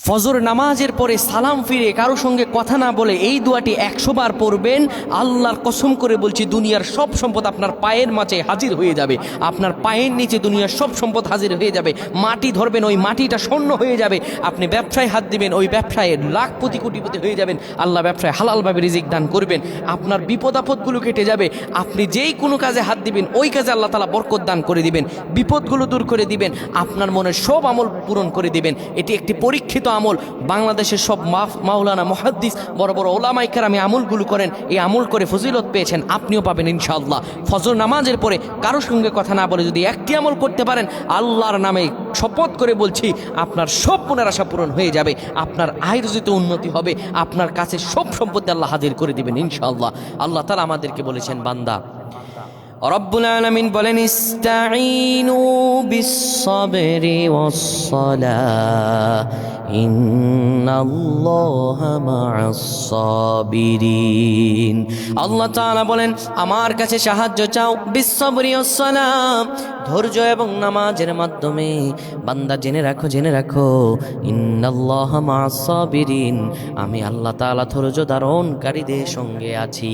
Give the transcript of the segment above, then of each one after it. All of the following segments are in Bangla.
ফজর নামাজের পরে সালাম ফিরে কারো সঙ্গে কথা না বলে এই দোয়াটি 100 বার পড়বেন। আল্লাহর কসম করে বলছি, দুনিয়ার সব সম্পদ আপনার পায়ের মাঝে হাজির হয়ে যাবে। আপনার পায়ের নিচে দুনিয়ার সব সম্পদ হাজির হয়ে যাবে। মাটি ধরবেন, ওই মাটিটা স্বর্ণ হয়ে যাবে। আপনি ব্যবসায় হাত দিবেন, ওই ব্যবসায় লাখ কোটি কোটিপতি হয়ে যাবেন। আল্লাহ ব্যবসায় হালালভাবে রিজিক দান করবেন। আপনার বিপদ আপদগুলো কেটে যাবে। আপনি যেই কোনো কাজে হাত দিবেন, ওই কাজে আল্লাহ তাআলা বরকত দান করে দিবেন, বিপদগুলো দূর করে দিবেন, আপনার মনের সব আমল পূরণ করে দিবেন। এটি একটি পরীক্ষিত আমল। বাংলাদেশের সব মাওলানা মুহাদ্দিস বড় বড় ওলামায়ে কেরাম আমলগুলো করেন, এই আমল করে ফজিলত পেয়েছেন, আপনিও পাবেন ইনশাআল্লাহ। ফজর নামাজের পরে কারো সঙ্গে কথা না বলে যদি একটি আমল করতে পারেন, আল্লাহর নামে শপথ করে বলছি, আপনার সব মনের আশা পূরণ হয়ে যাবে। আপনার আয় রুজিতে উন্নতি হবে। আপনার কাছে সব সম্পত্তি আল্লাহ হাজির করে দিবেন ইনশাআল্লাহ। আল্লাহ তাআলা আমাদেরকে বলেছেন, বান্দা রব্বুল আলামিন বলেন, ইস্তাঈনু বিস-সাবরি ওয়াস-সালাহ ইন্নাল্লাহা মা'আস-সাবিরিন। আল্লাহ তাআলা বলেন, আমার কাছে সাহায্য চাও বিস-সাবরি ওয়াস-সালাহ, ধৈর্য এবং নামাজের মাধ্যমে। বান্দা জেনে রাখো ইন্নাল্লাহা মা'আস-সাবিরিন, আমি আল্লাহ তাআলা ধৈর্য ধারণকারীদের সঙ্গে আছি।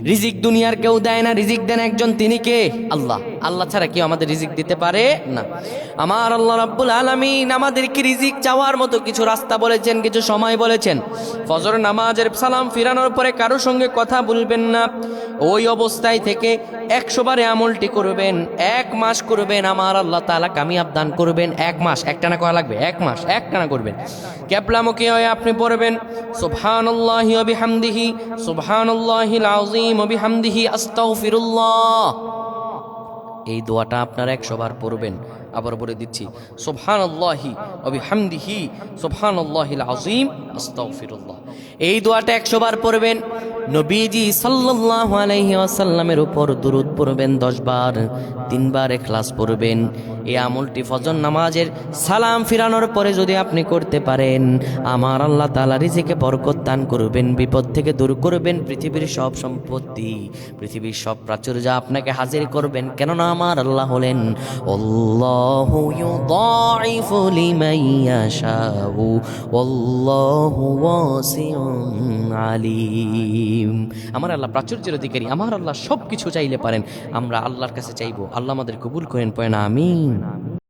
রিজিক দুনিয়ার কেউ দেয় না, রিজিক দেন একজন, তিনি কে? আল্লাহ। আল্লাহ ছাড়া কেউ আমাদের রিজিক দিতে পারে না। আমার আল্লাহ রাব্বুল আলামিন আমাদেরকে রিজিক চাওয়ার মতো কিছু রাস্তা বলেছেন, কিছু সময় বলেছেন। ফজর নামাজের সালাম ফিরানোর পরে কারো সঙ্গে কথা বলবেন না। ওই অবস্থায় থেকে 100 বারে আমলটি করবেন, 1 মাস করবেন, আমার আল্লাহ তাআলা কামিয়াব দান করবেন। 1 মাস, একটানা করা লাগবে, 1 মাস একটানা করবেন। কিবলামুখী হয়ে আপনি পড়বেন, সুবহানাল্লাহি ওয়া বিহামদিহি সুবহানাল্লাহিল আযীম ওয়া বিহামদিহি আস্তাগফিরুল্লাহ। এই দোয়াটা আপনারা 100 বার পড়বেন। আবার বলে দিচ্ছি, সুবহানাল্লাহি ওয়া বিহামদিহি সুবহানাল্লাহিল আযীম আস্তাগফিরুল্লাহ। এই দোয়াটা 100 বার পড়বেন। নবীজি সাল্লাল্লাহু আলাইহি ওয়াসাল্লামের উপর দুরূদ পড়বেন 10 বার, 3 বার ইখলাস পড়বেন। এই আমলটি ফজর নামাজের সালাম ফিরানোর পরে যদি আপনি করতে পারেন, আমার আল্লাহ তাআলা রিজিকে বরকত দান করবেন, বিপদ থেকে দূর করবেন, পৃথিবীর সব সম্পত্তি, পৃথিবীর সব প্রাচুর্য আপনাকে হাজির করবেন। কেননা আমার আল্লাহ হলেন আল্লাহু ইউদাইফু লিমান ইয়াশাউ ওয়াল্লাহু ওয়াসিউন আলিম। আমার আল্লাহ প্রাচুর্যের অধিকারী, আমার আল্লাহ সব কিছু চাইলে পারেন। আমরা আল্লাহর কাছে চাইবো, আল্লাহ আমাদের কবুল করেন, পড়েন আমিন।